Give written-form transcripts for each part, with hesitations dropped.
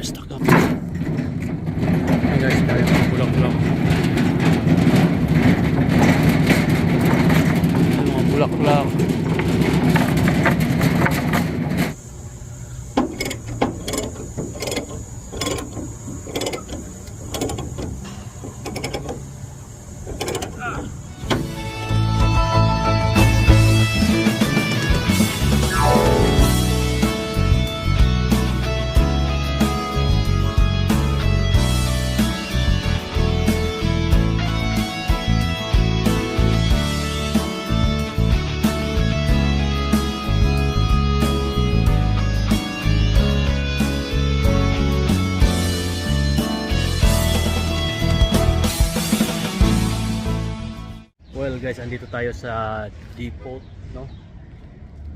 Stock up. Hey guys, tayo mga bulak-bulak. Mga bulak-bulak. Well guys, andito tayo sa depot, no?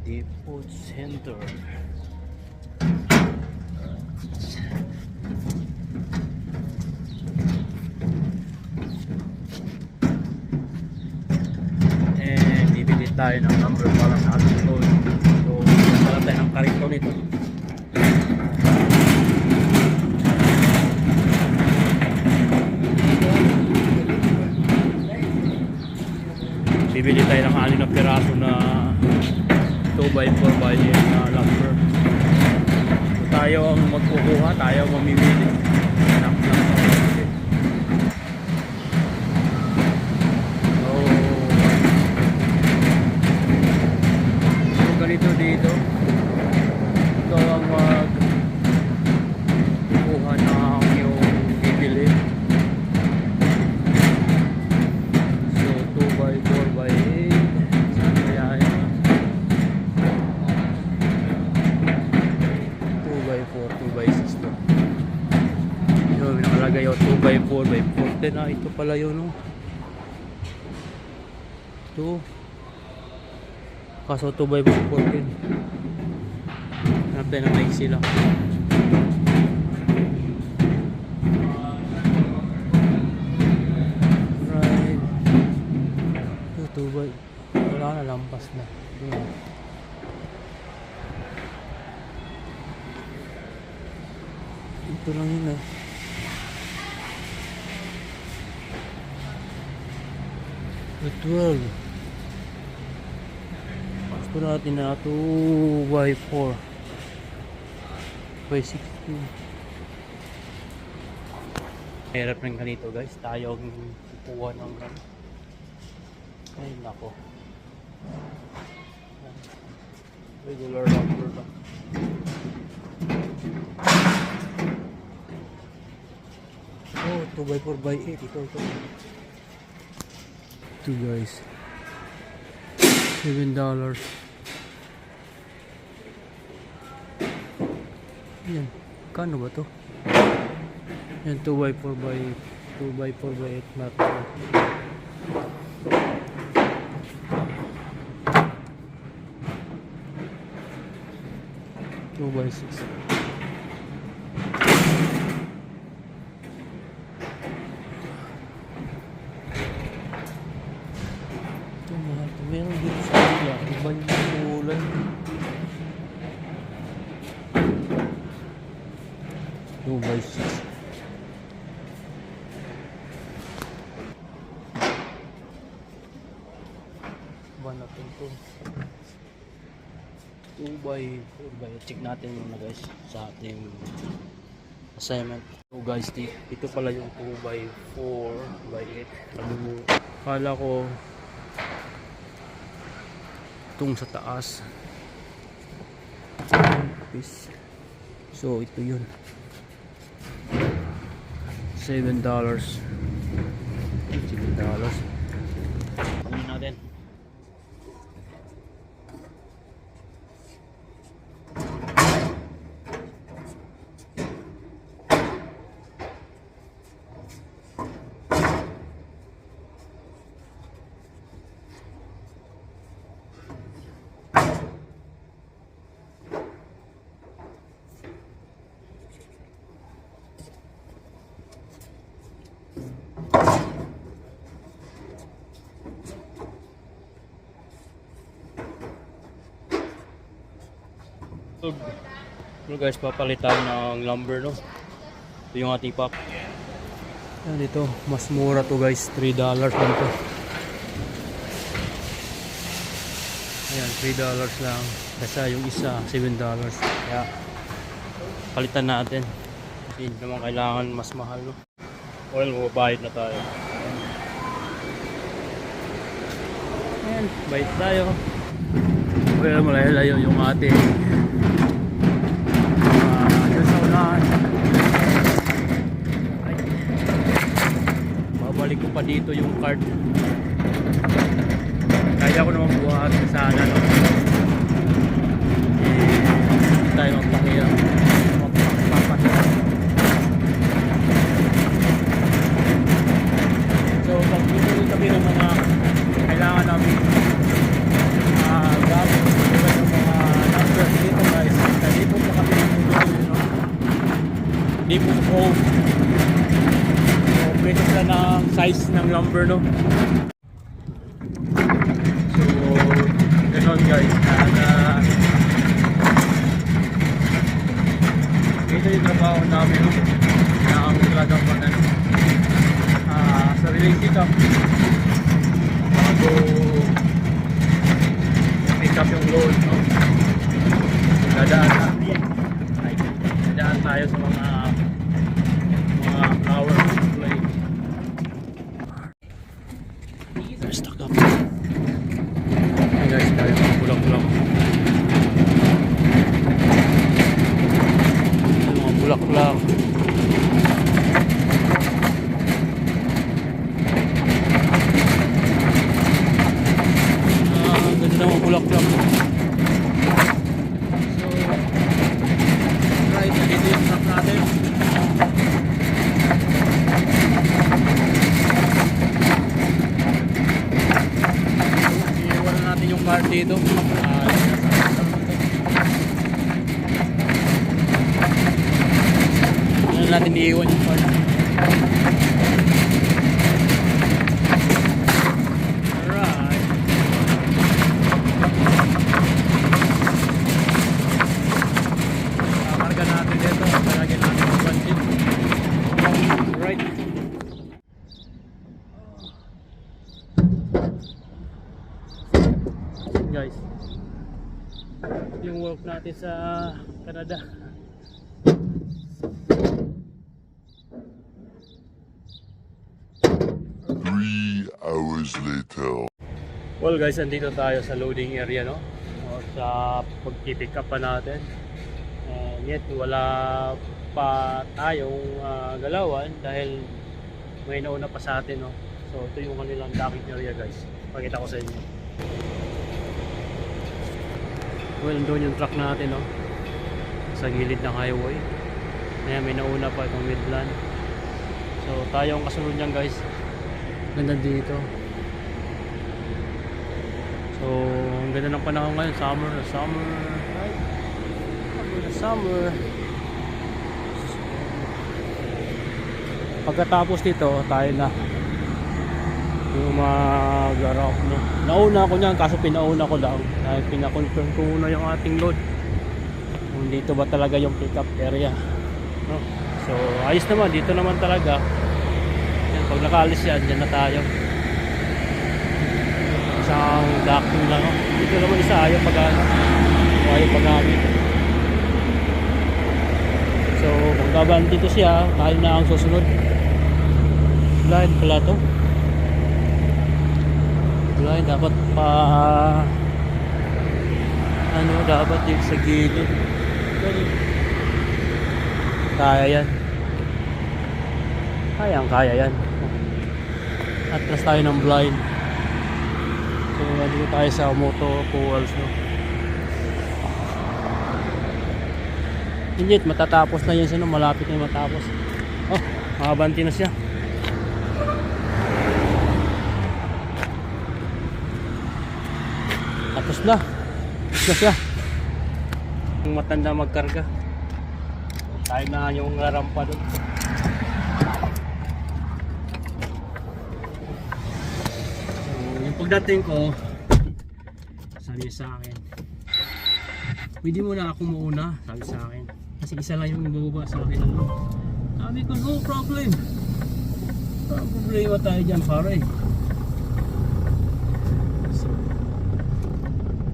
Depot Center. And bibili tayo ng number para sa ating load. So, wala tayo ng karito nito. Bibili tayo ng 6 na piraso na 2x4x na lumber. So, tayo ang magkukuha, tayo ang mamimili. So ganito dito, ito ang magkukuha ng yung bibili. So 2x4x8, saan kaya yun? 2x4, 2x6 to. Ito, nakalagay yung 2x4x14 na. Ito pala yun, no? Ito. Kaso 2x14. Hanap tayo ng maiksi lang. Right. Ito 2x. Wala na, lampas na. Ito lang yun eh. Ito 12. Gusto natin na 2x4 by 16. Hirap rin ganito guys, tayo ang kukuha ng ay nako, regular lumber lang. Oh, 2x4x8 ito guys, $7. Yan, kano ba to? Yan, 2x4x8 natin. 2x6. Meron dito sa kanila, iba yung kulay. Two by six. Iba natin ito 2x4x. Check natin muna guys sa ating assignment. So guys, ito pala yung 2x4x8. Kala ko itong sa taas. So ito yun, $7. Ano natin? Well guys, papalitan ng lumber, no? Ito yung ating pop. Yan dito, mas mura to guys, $3 lang to. Ayan, $3 lang. Kasi yung isa, $7. Kaya, palitan natin. Hindi naman kailangan mas mahal, no? Well, mababayad na tayo. Ayan, bayad tayo. Well, malayo-layo yung ating yun sa unahan. Ay. Babalik ko pa dito yung card. Kaya ko naman buhat sana, no? Tayo magpakirap. So, pag dito kami ng mga kailangan namin gamit yung mga numbers dito guys. Dito pa kami hindi po home. So, pwede sila ng size ng number, no? So, ganon guys. Ito yung trabaho namin, no? Na ang talagang sariling pick up bago pick up yung load, no? Dadaan tayo sa mga flower display. Stuck up. Hey guys, tayo mga bulak-bulak. Mga bulak-bulak. Ganda ng mga bulak-bulak. So, right, nandito yung truck natin. Iiwan natin yung card dito. Ano natin iiwan yung card. Alright. Kakarga natin dito. Kalagyan natin yung bandit. Alright. Guys, yung work natin sa Canada. 3 hours later. Well guys, andito tayo sa loading area, no? O, sa pag-pick up pa natin. And yet wala pa tayong galawan dahil may nauna pa sa atin, no? So ito yung kanilang docking area guys. Pakita ko sa inyo. Well, doon yung truck natin, no? Sa gilid ng highway. Ayan, may nauna pa itong Midland. So tayo ang kasunod niyan guys. Ganda dito. So ang ganda ng panahon ngayon. Summer. Right? Summer. Pagkatapos dito, tayo na yung mag-arap, no? Nauna ko niyan, kaso pinauna ko lang dahil pinakonfirm ko muna yung ating load kung dito ba talaga yung pick up area, no? So ayos naman, dito naman talaga. Yan, pag nakaalis yan, dyan na tayo. Isang docking lang, no? Dito naman isa, ayaw pag-gamit. So kung gaban dito siya, tayo na ang susunod. Blind pala to. Blind, dapat pa dapat dito sa gilid. Kaya yan. Kaya yan. Atras tayo ng blind. So dito tayo sa moto pools, no? Init, matatapos na yan siya, no? Malapit na yung matapos. Oh, makabanti na siya. Tapos na siya. Yung matanda magkarga. Tayo na yung rampa doon. So, yung pagdating ko, sabi sa akin, pwede mo na ako mauna, sabi sa akin. Kasi isa lang yung bumaba sa akin. Sabi ko, no problem. Walang problema tayo dyan, pare. So,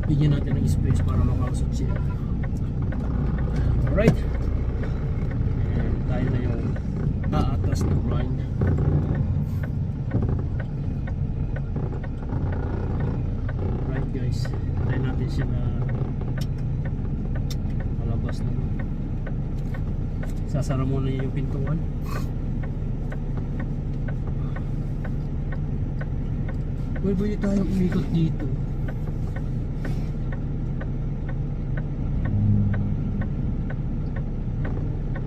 bigyan natin ng space para makausap siya. Alright. And tayo na yung aatas ng blind. Alright guys, tayo natin siya na palabas na. Sasara muna niya yung pintuan. Pwede tayong umikot dito.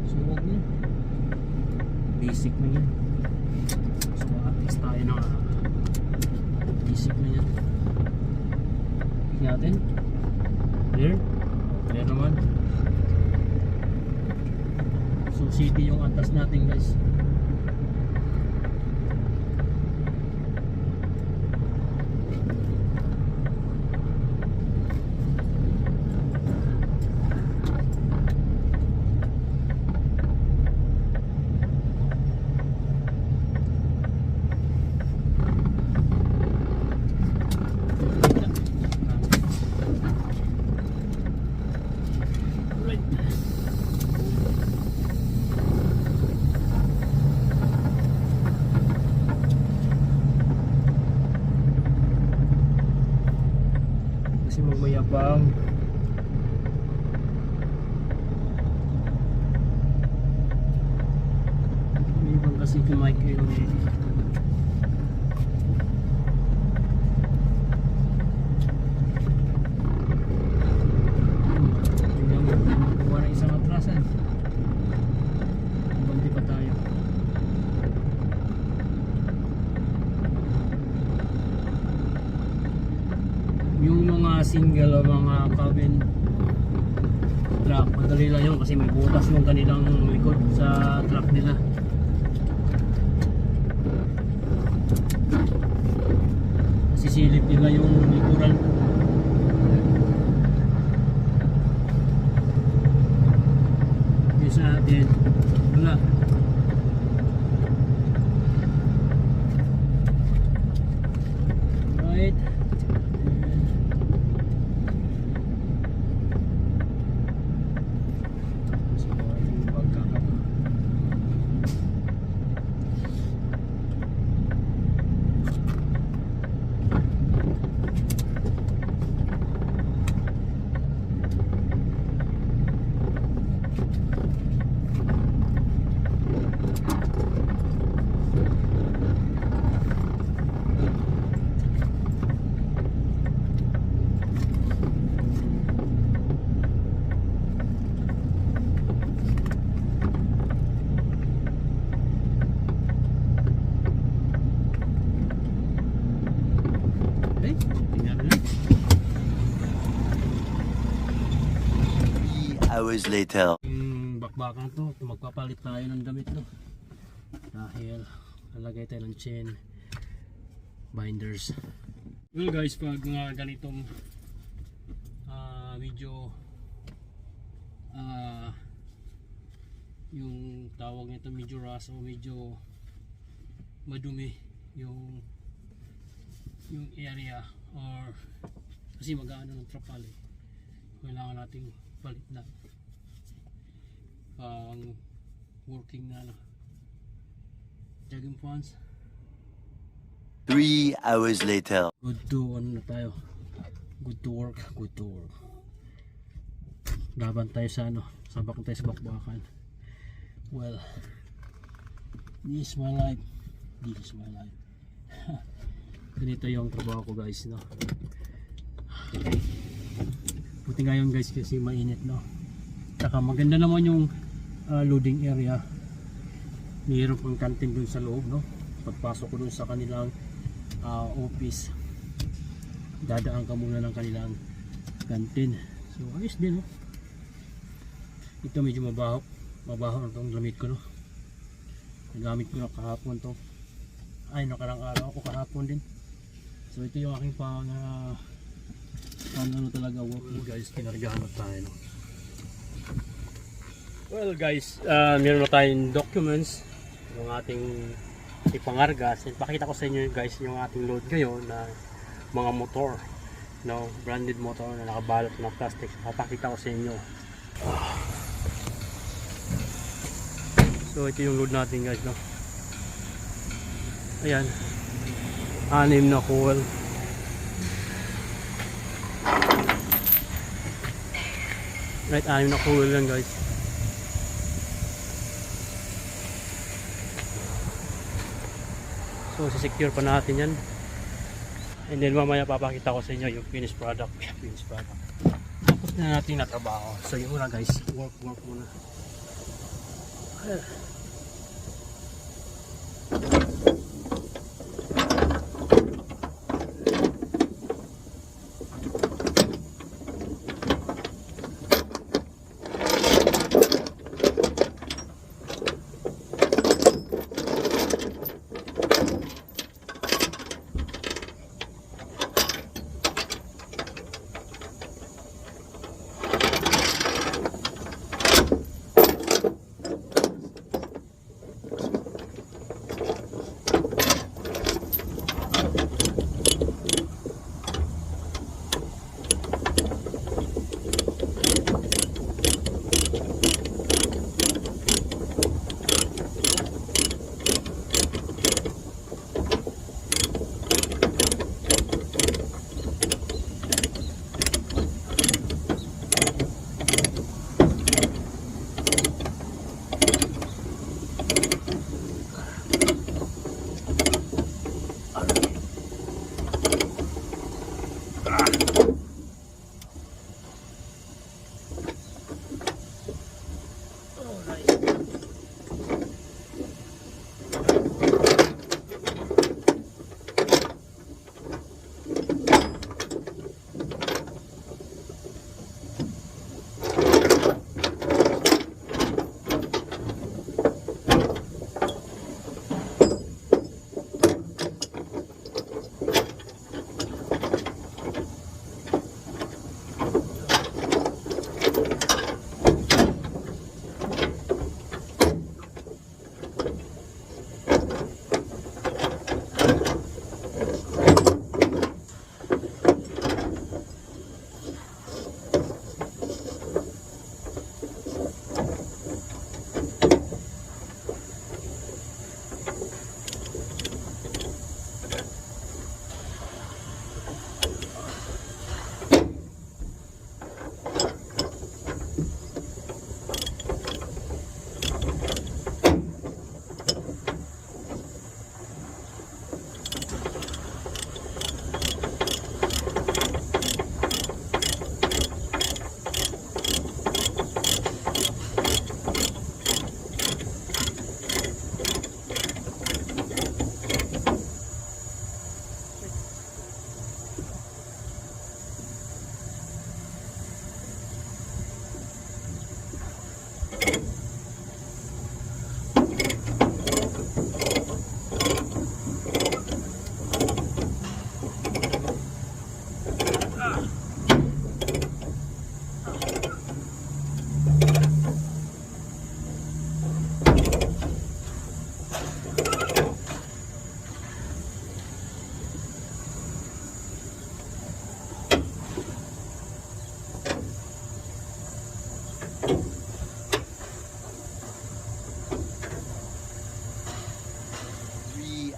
So wag na. Basic na yan. So at least tayo na basic na yan. Tignan natin. Clear? Clear naman. So city yung atas natin guys. Kasi magmayabang. Mayabang kasi kay Michael eh. Gawa na isang atrasan. Banti pa tayo. Yung mga single o mga cabin truck, madali lang yun kasi may butas yung kanilang likod sa truck nila. Sisilip nila yung likuran. Yung sa atin wala. Right. Hours later. Yung bakbakan to, magpapalit tayo ng damit no. Dahil lalagay tayo ng chain binders. Well guys, pag mga ganitong medyo yung tawag nito medyo rust o medyo madumi yung area or kasi mag-aano ng trapal eh. Kailangan nating palit na pang working na jogging pants. 3 hours later. Good to ano na tayo, good to work, laban tayo sa ano, sabak tayo sa bakbakan. Well, this is my life, ganito yung trabaho ko guys no. Buti ngayon guys kasi mainit no. Saka maganda naman yung loading area. Mayroon pang canteen dun sa loob no. Pagpasok ko dun sa kanilang office, dadaan ka muna ng kanilang canteen. So ayos din no. Ito medyo mabaho na itong gamit ko no. Nagamit ko na kahapon to. Ay nakarang araw o kahapon din. So ito yung aking pang Ano talaga work guys, kinargahan na tayo. No? Well guys, meron na tayong documents yung ating ipangargas. Pakita ko sa inyo guys yung ating load ngayon na mga motor, no, branded motor na nakabalot ng plastic. Papakita ko sa inyo. So ito yung load natin guys, no. Ayan, 6 na coil. Right, 6 na coil lang guys. So secure pa natin yan. And then mamaya papakita ko sa inyo yung finished product. Finished product. Tapos na natin na trabaho. So yun muna guys, work muna.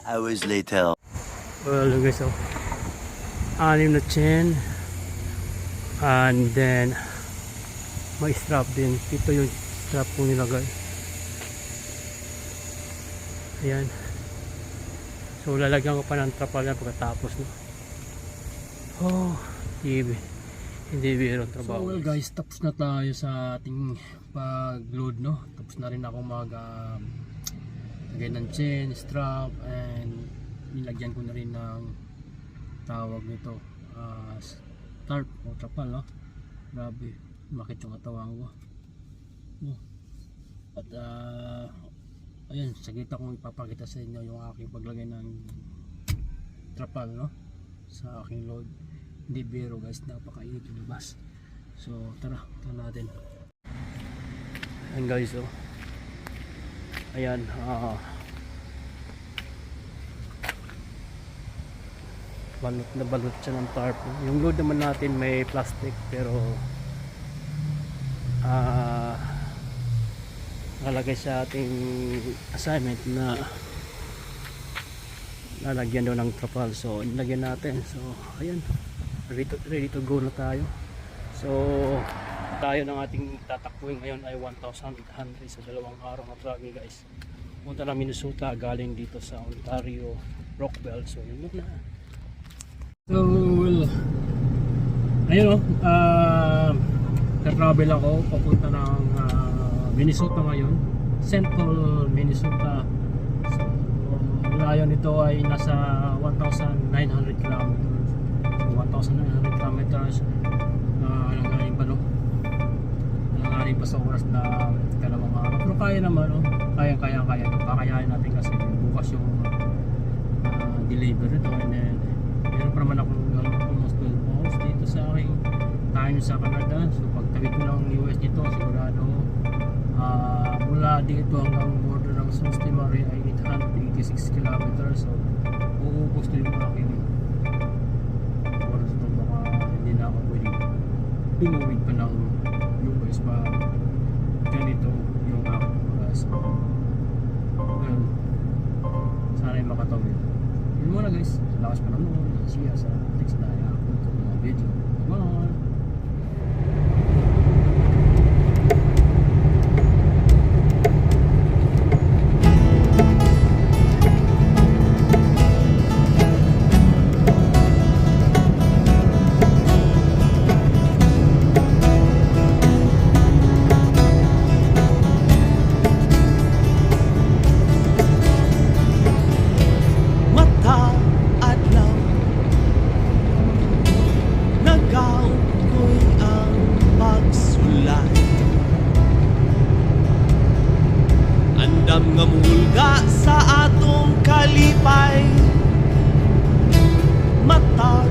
Hours later. Well guys, so 6 na chain, and then may strap din. Ito yung strap ko nilagay. Ayan. So lalagyan ko pa ng trapal yan pagkatapos, no? Oh, hindi biro ang trabaho. So well guys, tapos na tayo sa ating pag-load, no? Tapos na rin ako lagay ng chain, strap, and nilagyan ko na rin ng tawag nito, tarp o trapal, no? Grabe, makit yung katawan ko, no? At ayun, saglit akong ipapakita sa inyo yung aking paglagay ng trapal, no, sa aking load. Hindi biro guys, napakainit yung labas. So tara, ito natin. Ayan guys, oh. Ayan, balot na balot siya ng tarp. Yung load naman natin may plastic, pero nakalagay sa ating assignment na lalagyan daw ng trapal. So nilagyan natin. So ayan, ready to go na tayo. So tayo ng ating tatakbuhin ngayon ay 1,800 sa 2 araw na tracking guys. Punta ng Minnesota galing dito sa Ontario, Rockville. So yun muna. So ayun, ka-travel ako papunta ng Minnesota ngayon, Central Minnesota. So layo nito ay nasa 1,900 kilometers. So 1,900 kilometers alanganin pa, no? Alanganin pa sa oras na 2 araw, pero kaya naman, no? Kaya kakayahin natin kasi bukas yung delivery ito. And then meron pa naman akong almost 12 hours dito sa aking time sa Canada. So pagtawid ko ng US dito, sigurado mula dito hanggang border ng Sault Ste. Marie ay 886 kilometers. So uubos na yung aking oras to. Baka hindi na ako pwede tumawid pa ng US pa ganito yung aking oras. Well, sana yung makatawid. Yun muna guys, lakas pa naman. See ya sa next na mga video. Bye! Mata adlaw nagaw ko'y ang pagsulay. Andam nga mulga sa atong kalipay. Mata